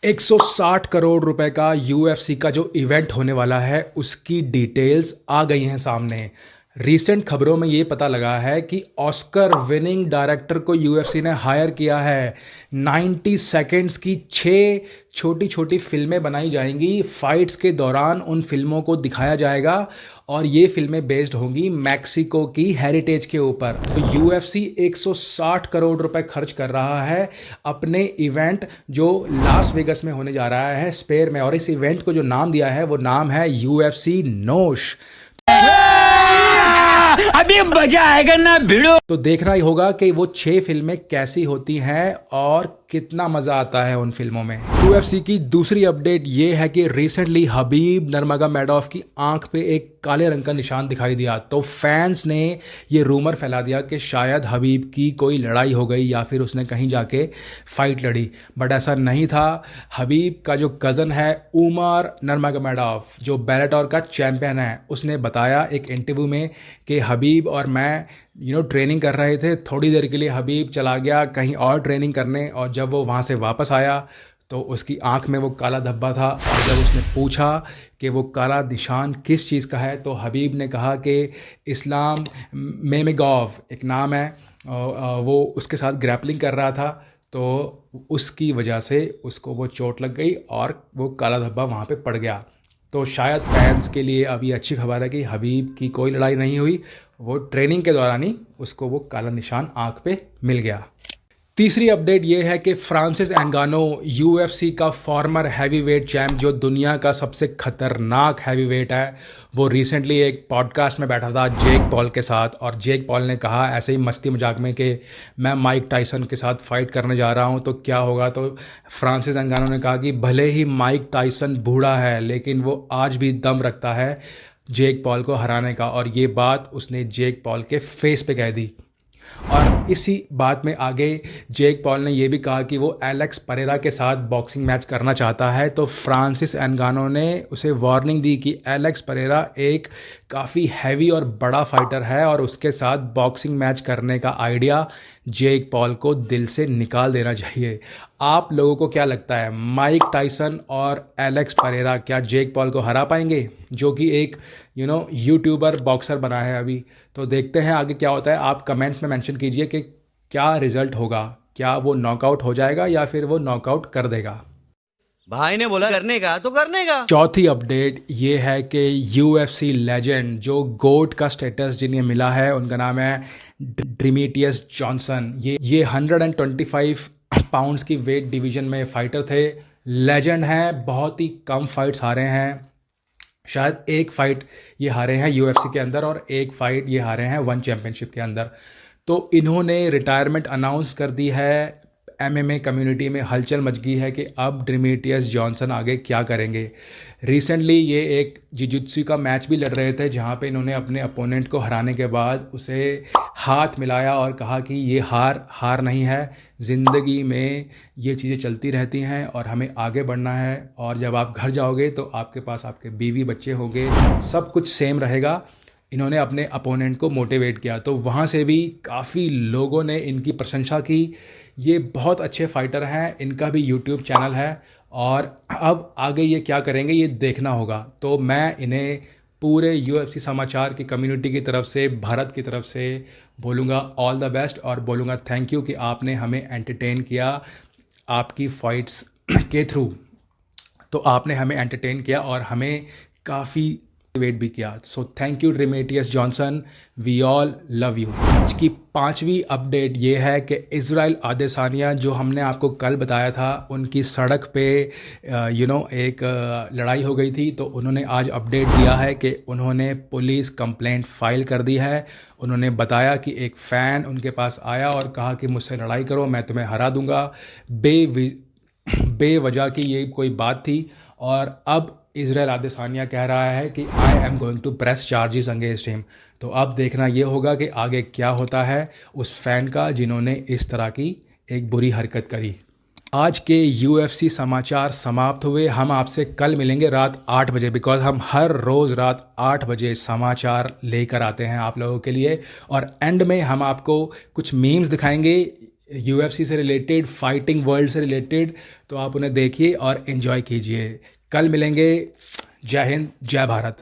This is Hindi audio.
160 करोड़ रुपए का यूएफसी का जो इवेंट होने वाला है उसकी डिटेल्स आ गई हैं सामने। रीसेंट खबरों में ये पता लगा है कि ऑस्कर विनिंग डायरेक्टर को यूएफसी ने हायर किया है। 90 सेकेंड्स की 6 छोटी छोटी फिल्में बनाई जाएंगी। फाइट्स के दौरान उन फिल्मों को दिखाया जाएगा और ये फिल्में बेस्ड होंगी मैक्सिको की हेरिटेज के ऊपर। तो यूएफसी 160 करोड़ रुपए खर्च कर रहा है अपने इवेंट जो लास वेगस में होने जा रहा है स्पेयर में, और इस इवेंट को जो नाम दिया है वो नाम है यूएफसी नोश। अभी मजा आएगा ना भिड़ो। तो देखना ही होगा कि वो 6 फिल्में कैसी होती हैं और कितना मजा आता है उन फिल्मों में। यूएफसी की दूसरी अपडेट ये है कि रिसेंटली हबीब नर्मगोमेडोव की आंख पे एक काले रंग का निशान दिखाई दिया। तो फैंस ने ये रूमर फैला दिया कि शायद हबीब की कोई लड़ाई हो गई या फिर उसने कहीं जाके फाइट लड़ी, बट ऐसा नहीं था। हबीब का जो कज़न है उमर नर्मगोमेडोव, जो बेलाटोर का चैंपियन है, उसने बताया एक इंटरव्यू में कि हबीब और मैं ट्रेनिंग कर रहे थे। थोड़ी देर के लिए हबीब चला गया कहीं और ट्रेनिंग करने, और जब वो वहाँ से वापस आया तो उसकी आंख में वो काला धब्बा था। और जब उसने पूछा कि वो काला निशान किस चीज़ का है तो हबीब ने कहा कि इस्लाम मेमेगोव एक नाम है, वो उसके साथ ग्रैपलिंग कर रहा था, तो उसकी वजह से उसको वो चोट लग गई और वो काला धब्बा वहाँ पे पड़ गया। तो शायद फैंस के लिए अभी अच्छी खबर है कि हबीब की कोई लड़ाई नहीं हुई, वो ट्रेनिंग के दौरान ही उसको वो काला निशान आंख पे मिल गया। तीसरी अपडेट ये है कि फ्रांसिस एंगानो, यूएफसी का फॉर्मर हैवीवेट चैम्प, जो दुनिया का सबसे खतरनाक हैवीवेट है, वो रिसेंटली एक पॉडकास्ट में बैठा था जेक पॉल के साथ, और जेक पॉल ने कहा ऐसे ही मस्ती मजाक में कि मैं माइक टाइसन के साथ फाइट करने जा रहा हूं तो क्या होगा। तो फ्रांसिस एंगानो ने कहा कि भले ही माइक टाइसन बूढ़ा है लेकिन वो आज भी दम रखता है जेक पॉल को हराने का, और ये बात उसने जेक पॉल के फेस पे कह दी। और इसी बात में आगे जेक पॉल ने यह भी कहा कि वो एलेक्स परेरा के साथ बॉक्सिंग मैच करना चाहता है। तो फ्रांसिस एंगानो ने उसे वार्निंग दी कि एलेक्स परेरा एक काफ़ी हैवी और बड़ा फाइटर है और उसके साथ बॉक्सिंग मैच करने का आइडिया जेक पॉल को दिल से निकाल देना चाहिए। आप लोगों को क्या लगता है, माइक टाइसन और एलेक्स परेरा क्या जेक पॉल को हरा पाएंगे, जो कि एक यूट्यूबर बॉक्सर बना है अभी। तो देखते हैं आगे क्या होता है। आप कमेंट्स में मेंशन कीजिए कि क्या रिजल्ट होगा, क्या वो नॉकआउट हो जाएगा या फिर वो नॉकआउट कर देगा। भाई ने बोला करने का तो करने का। चौथी अपडेट ये है कि यूएफसी लेजेंड, जो गोट का स्टेटस जिन्हें मिला है, उनका नाम है डिमिट्रियस जॉनसन। ये 125 पाउंड्स की वेट डिवीजन में फाइटर थे। लेजेंड हैं, बहुत ही कम फाइट्स हारे हैं, शायद एक फाइट ये हारे हैं यूएफसी के अंदर और एक फाइट ये हारे हैं वन चैंपियनशिप के अंदर। तो इन्होंने रिटायरमेंट अनाउंस कर दी है। एमएमए कम्युनिटी में हलचल मच गई है कि अब डिमिट्रियस जॉनसन आगे क्या करेंगे। रिसेंटली ये एक जिजुत्सु का मैच भी लड़ रहे थे जहां पे इन्होंने अपने अपोनेंट को हराने के बाद उसे हाथ मिलाया और कहा कि ये हार नहीं है, ज़िंदगी में ये चीज़ें चलती रहती हैं और हमें आगे बढ़ना है, और जब आप घर जाओगे तो आपके पास आपके बीवी बच्चे होंगे, सब कुछ सेम रहेगा। इन्होंने अपने अपोनेंट को मोटिवेट किया, तो वहाँ से भी काफ़ी लोगों ने इनकी प्रशंसा की। ये बहुत अच्छे फाइटर हैं, इनका भी यूट्यूब चैनल है, और अब आगे ये क्या करेंगे ये देखना होगा। तो मैं इन्हें पूरे यूएफसी समाचार की कम्युनिटी की तरफ से, भारत की तरफ से बोलूँगा ऑल द बेस्ट, और बोलूँगा थैंक यू कि आपने हमें एंटरटेन किया आपकी फाइट्स के थ्रू। तो आपने हमें एंटरटेन किया और हमें काफ़ी वेट भी किया। So thank you Demetrius Johnson, we all love you. आज की 5वीं अपडेट ये है कि इजराइल अदेसानिया, जो हमने आपको कल बताया था, उनकी सड़क पे एक लड़ाई हो गई थी। तो उन्होंने आज अपडेट दिया है कि उन्होंने पुलिस कंप्लेंट फाइल कर दी है। उन्होंने बताया कि एक फ़ैन उनके पास आया और कहा कि मुझसे लड़ाई करो, मैं तुम्हें हरा दूंगा। बेवजह की ये कोई बात थी, और अब इजराइल अदेसानिया कह रहा है कि I am going to press charges against him. तो अब देखना ये होगा कि आगे क्या होता है उस फैन का जिन्होंने इस तरह की एक बुरी हरकत करी। आज के यूएफसी समाचार समाप्त हुए। हम आपसे कल मिलेंगे रात 8 बजे, बिकॉज हम हर रोज़ रात 8 बजे समाचार लेकर आते हैं आप लोगों के लिए। और एंड में हम आपको कुछ मीम्स दिखाएंगे UFC से रिलेटेड, फाइटिंग वर्ल्ड से रिलेटेड, तो आप उन्हें देखिए और एंजॉय कीजिए। कल मिलेंगे। जय हिंद, जय भारत।